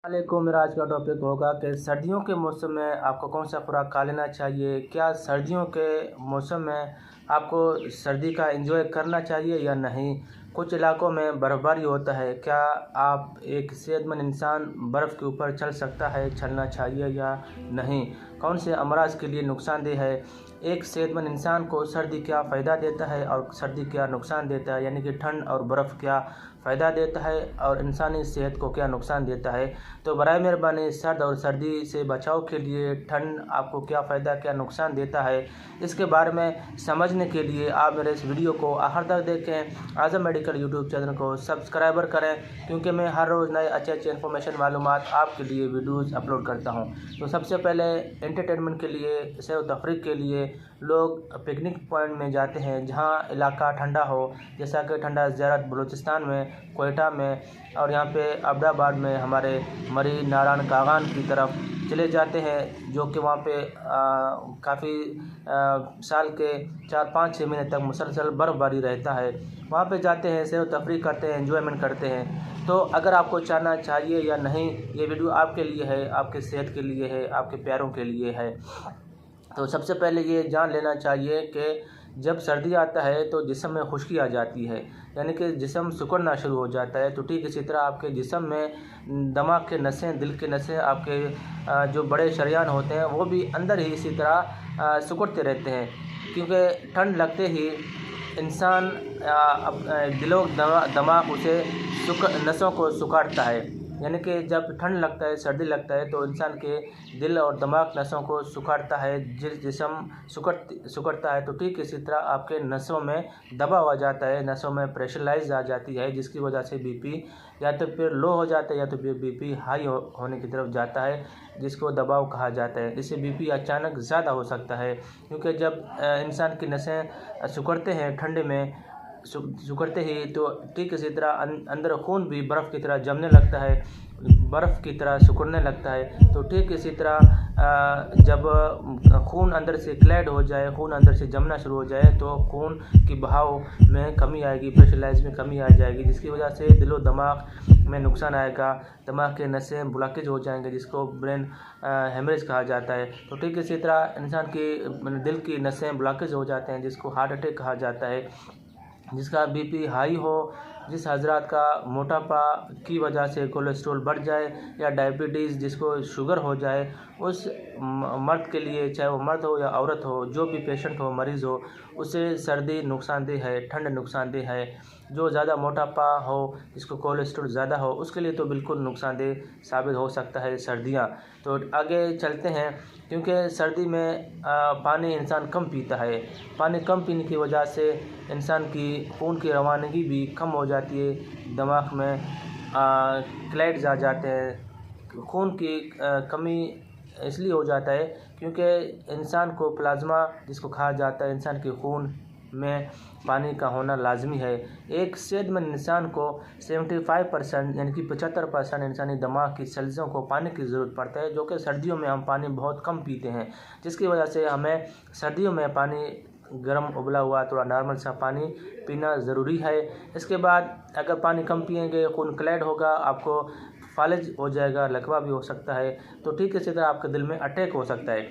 वालेकुम। मेरा आज का टॉपिक होगा कि सर्दियों के मौसम में आपको कौन सा खुराक खा लेना चाहिए। क्या सर्दियों के मौसम में आपको सर्दी का एंजॉय करना चाहिए या नहीं। कुछ इलाकों में बर्फ़बारी होता है, क्या आप एक सेहतमंद इंसान बर्फ़ के ऊपर चल सकता है, चलना चाहिए या नहीं। कौन से अमराज के लिए नुकसानदेह है। एक सेहतमंद इंसान को सर्दी क्या फ़ायदा देता है और सर्दी क्या नुकसान देता है, यानी कि ठंड और बर्फ़ क्या फ़ायदा देता है और इंसानी सेहत को क्या नुकसान देता है। तो बराए मेहरबानी सर्द और सर्दी से बचाव के लिए ठंड आपको क्या फ़ायदा क्या नुकसान देता है, इसके बारे में समझने के लिए आप मेरे इस वीडियो को आखिर तक देखें। आज़म मेडिकल यूट्यूब चैनल को सब्सक्राइबर करें, क्योंकि मैं हर रोज़ नए अच्छे इन्फॉर्मेशन मालूमात आपके लिए वीडियोज़ अपलोड करता हूँ। तो सबसे पहले एंटरटेनमेंट के लिए, सैर व तफरीह के लिए लोग पिकनिक पॉइंट में जाते हैं जहाँ इलाका ठंडा हो, जैसा कि ठंडा ज़ियारत बलूचिस्तान में, कोयटा में और यहाँ पे अब्दाबाद में हमारे मरी नारायण कागान की तरफ चले जाते हैं, जो कि वहाँ पे काफ़ी साल के 4-5-6 महीने तक मुसलसल बर्फ़बारी रहता है। वहाँ पे जाते हैं, सैर व तफरीह करते हैं, एंजॉयमेंट करते हैं। तो अगर आपको जाना चाहिए या नहीं, ये वीडियो आपके लिए है, आपके सेहत के लिए है, आपके प्यारों के लिए है। तो सबसे पहले ये जान लेना चाहिए कि जब सर्दी आता है तो जिस्म में खुश्की आ जाती है, यानी कि जिस्म सिकुड़ना शुरू हो जाता है। तो ठीक इसी तरह आपके जिस्म में दिमाग के नसें, दिल के नसें, आपके जो बड़े शरेयान होते हैं वो भी अंदर ही इसी तरह सिकुड़ते रहते हैं, क्योंकि ठंड लगते ही इंसान दिलो दिमाग उसे नसों को सुखाड़ता है। यानी कि जब ठंड लगता है, सर्दी लगता है तो इंसान के दिल और दिमाग नसों को सुखाड़ता है, जिस्म सुखड़ता है। तो ठीक इसी तरह आपके नसों में दबाव आ जाता है, नसों में प्रेशराइज आ जाती है, जिसकी वजह से बीपी या तो फिर लो हो जाता है या तो फिर बीपी हाई होने की तरफ जाता है, जिसको दबाव कहा जाता है। इससे बीपी अचानक ज़्यादा हो सकता है, क्योंकि जब इंसान की नसें सिकुड़ते हैं ठंड में, सिकुड़ते ही तो ठीक इसी तरह अंदर खून भी बर्फ़ की तरह जमने लगता है, बर्फ़ की तरह सिकुड़ने लगता है। तो ठीक इसी तरह जब खून अंदर से क्लैड हो जाए, खून अंदर से जमना शुरू हो जाए, तो खून की बहाव में कमी आएगी, प्रेशराइज में कमी आ जाएगी, जिसकी वजह से दिलो दिमाग में नुकसान आएगा, दिमाग के नसें ब्लॉकेज हो जाएंगे, जिसको ब्रेन हेमरेज कहा जाता है। तो ठीक इसी तरह इंसान की दिल की नसें ब्लॉकेज हो जाते हैं, जिसको हार्ट अटैक कहा जाता है। जिसका बीपी हाई हो, जिस हजरात का मोटापा की वजह से कोलेस्ट्रॉल बढ़ जाए या डायबिटीज़ जिसको शुगर हो जाए, उस मर्द के लिए, चाहे वो मर्द हो या औरत हो, जो भी पेशेंट हो, मरीज़ हो, उसे सर्दी नुकसानदेह है, ठंड नुकसानदेह है। जो ज़्यादा मोटापा हो, जिसको कोलेस्ट्रॉल ज़्यादा हो, उसके लिए तो बिल्कुल नुकसानदेह साबित हो सकता है सर्दियाँ। तो आगे चलते हैं, क्योंकि सर्दी में पानी इंसान कम पीता है। पानी कम पीने की वजह से इंसान की खून की रवानगी भी कम हो जाती है, दिमाग में क्लैड्स आ जाते हैं। खून की कमी इसलिए हो जाता है क्योंकि इंसान को प्लाज्मा जिसको कहा जाता है, इंसान के खून में पानी का होना लाजमी है। एक सेहतमंद इंसान को 75% यानी कि 75% इंसानी दिमाग की सेल्सों को पानी की ज़रूरत पड़ता है, जो कि सर्दियों में हम पानी बहुत कम पीते हैं, जिसकी वजह से हमें सर्दियों में पानी गर्म उबला हुआ थोड़ा नॉर्मल सा पानी पीना ज़रूरी है। इसके बाद अगर पानी कम पिएंगे, खून क्लैड होगा, आपको फालिज हो जाएगा, लकवा भी हो सकता है। तो ठीक इसी तरह आपके दिल में अटैक हो सकता है।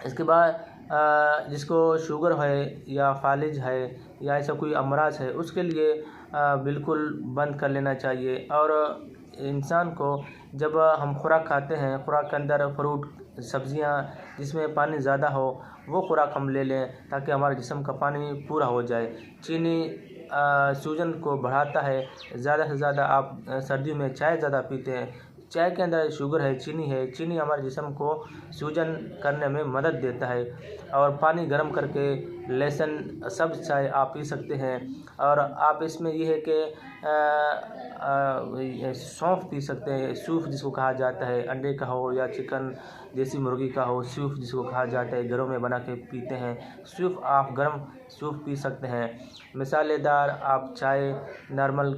इसके बाद जिसको शुगर है या फालिज है या ऐसा कोई अमराज है, उसके लिए बिल्कुल बंद कर लेना चाहिए। और इंसान को जब हम खुराक खाते हैं, खुराक के अंदर फ्रूट, सब्जियां जिसमें पानी ज़्यादा हो, वो खुराक हम ले लें, ताकि हमारे जिस्म का पानी पूरा हो जाए। चीनी सूजन को बढ़ाता है। ज़्यादा से ज़्यादा आप सर्दियों में चाय ज़्यादा पीते हैं, चाय के अंदर शुगर है, चीनी है। चीनी हमारे जिस्म को सूजन करने में मदद देता है। और पानी गर्म करके लहसुन सब्ज़ चाय आप पी सकते हैं। और आप इसमें ये है कि सौंफ पी सकते हैं, सूप जिसको कहा जाता है, अंडे का हो या चिकन देसी मुर्गी का हो, सूप जिसको कहा जाता है, घरों में बना के पीते हैं। सूप आप गर्म सूप पी सकते हैं। मसालेदार आप चाय नॉर्मल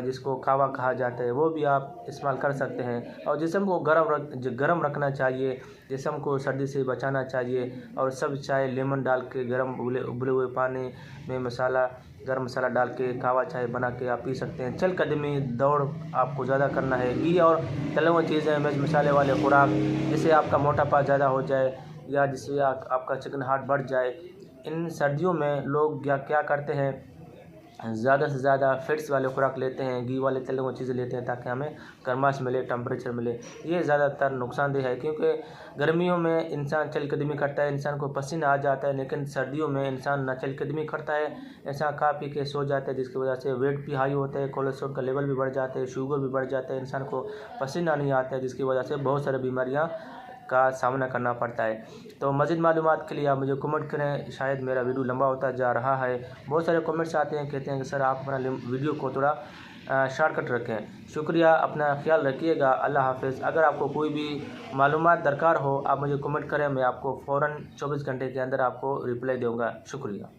जिसको कावा कहा जाता है, वो भी आप इस्तेमाल कर सकते हैं। और जिस्म को गर्म रखना चाहिए, जिस्म को सर्दी से बचाना चाहिए। और सब चाय लेमन डाल के गर्म उबले हुए पानी में मसाला गर्म मसाला डाल के कहवा चाय बना के आप पी सकते हैं। चहलकदमी दौड़ आपको ज़्यादा करना है। घी और तले हुए चीज़ें, मिर्च मसाले वाले खुराक, जिससे आपका मोटापा ज़्यादा हो जाए या जिससे आपका चिकनाहट बढ़ जाए। इन सर्दियों में लोग क्या करते हैं, ज़्यादा से ज़्यादा फैट्स वाले खुराक लेते हैं, घी वाले तले हुए चीज़ें लेते हैं ताकि हमें गर्माश मिले, टेम्परेचर मिले। ये ज़्यादातर नुकसानदेह है, क्योंकि गर्मियों में इंसान चहलकदमी करता है, इंसान को पसीना आ जाता है, लेकिन सर्दियों में इंसान ना चहलकदमी करता है, इंसान खा पी के सो जाता है, जिसकी वजह से वेट भी हाई होता है, कोलेस्ट्रॉल का लेवल भी बढ़ जाता है, शुगर भी बढ़ जाता है, इंसान को पसीना नहीं आता है, जिसकी वजह से बहुत सारी बीमारियाँ का सामना करना पड़ता है। तो मज़ीद मालूमात के लिए आप मुझे कमेंट करें। शायद मेरा वीडियो लंबा होता जा रहा है, बहुत सारे कमेंट्स आते हैं, कहते हैं कि सर आप अपना वीडियो को थोड़ा शॉर्टकट रखें। शुक्रिया, अपना ख्याल रखिएगा। अल्लाह हाफ़िज़। अगर आपको कोई भी मालूमात दरकार हो, आप मुझे कमेंट करें, मैं आपको फ़ौरन 24 घंटे के अंदर आपको रिप्लाई दूँगा। शुक्रिया।